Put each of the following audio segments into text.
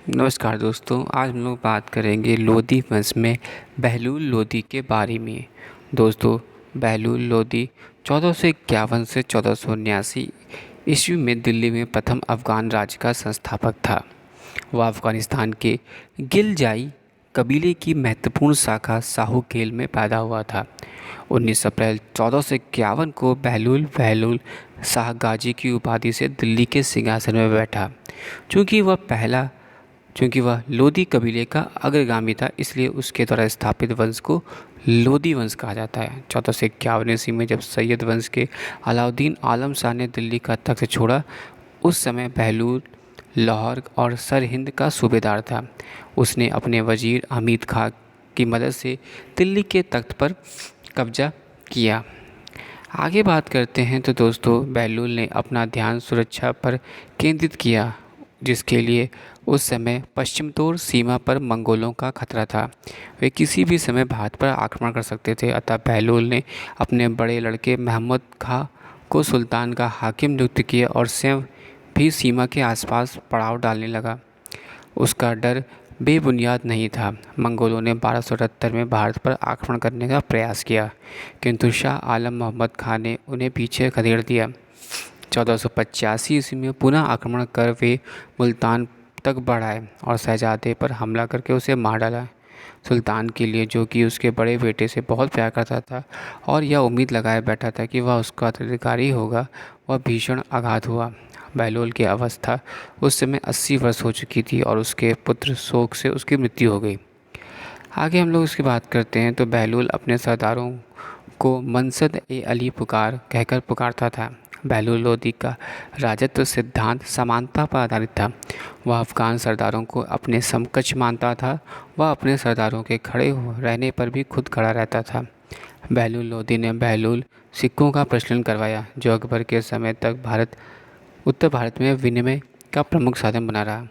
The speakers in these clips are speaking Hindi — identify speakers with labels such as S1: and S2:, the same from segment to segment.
S1: नमस्कार दोस्तों, आज हम लोग बात करेंगे लोदी वंश में बहलूल लोदी के बारे में। दोस्तों, बहलूल लोदी 1451 से 1479 ईस्वी में दिल्ली में प्रथम अफ़गान राज्य का संस्थापक था। वह अफ़गानिस्तान के गिलजाई कबीले की महत्वपूर्ण शाखा साहूकेल में पैदा हुआ था। 19 अप्रैल 1451 को बहलूल बहलूल शाह गाजी की उपाधि से दिल्ली के सिंहासन में बैठा। चूँकि वह लोदी कबीले का अग्रगामी था, इसलिए उसके द्वारा स्थापित वंश को लोदी वंश कहा जाता है। 1451 ईस्वी में जब सैयद वंश के अलाउद्दीन आलम शाह ने दिल्ली का तख्त छोड़ा, उस समय बहलूल लाहौर और सरहिंद का सूबेदार था। उसने अपने वजीर हमीद खां की मदद से दिल्ली के तख्त पर कब्जा किया। आगे बात करते हैं तो दोस्तों, बहलूल ने अपना ध्यान सुरक्षा पर केंद्रित किया, जिसके लिए उस समय पश्चिमोत्तर सीमा पर मंगोलों का खतरा था। वे किसी भी समय भारत पर आक्रमण कर सकते थे। अतः बहलूल ने अपने बड़े लड़के महमूद खां को सुल्तान का हाकिम नियुक्त किया और स्वयं भी सीमा के आसपास पड़ाव डालने लगा। उसका डर बेबुनियाद नहीं था। मंगोलों ने 1278 में भारत पर आक्रमण करने का प्रयास किया, किंतु शाह आलम मोहम्मद खान ने उन्हें पीछे खदेड़ दिया। 1485 ईस्वी में पुनः आक्रमण कर वे मुल्तान तक बढ़ आए और शहजादे पर हमला करके उसे मार डाला। सुल्तान के लिए, जो कि उसके बड़े बेटे से बहुत प्यार करता था और यह उम्मीद लगाए बैठा था कि वह उसका उत्तराधिकारी होगा, वह भीषण आघात हुआ। बहलूल की अवस्था उस समय 80 वर्ष हो चुकी थी और उसके पुत्र शोक से उसकी मृत्यु हो गई। आगे हम लोग इसकी बात करते हैं तो बहलूल अपने सरदारों को मनसद ए अली पुकार कहकर पुकारता था। बहलूल लोदी का राजत्व सिद्धांत समानता पर आधारित था। वह अफ़गान सरदारों को अपने समकक्ष मानता था। वह अपने सरदारों के खड़े रहने पर भी खुद खड़ा रहता था। बहलूल लोदी ने बहलूल सिक्कों का प्रचलन करवाया, जो अकबर के समय तक उत्तर भारत में विनिमय का प्रमुख साधन बना रहा।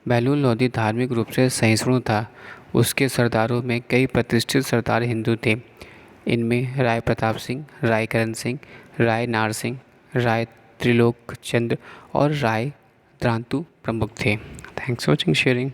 S1: बहलूल लोदी धार्मिक रूप से सहिष्णु था। उसके सरदारों में कई प्रतिष्ठित सरदार हिंदू थे। इनमें राय प्रताप सिंह, राय करण सिंह, राय नार सिंह, राय त्रिलोक चंद्र और राय द्रांतु प्रमुख थे। Thanks for watching sharing.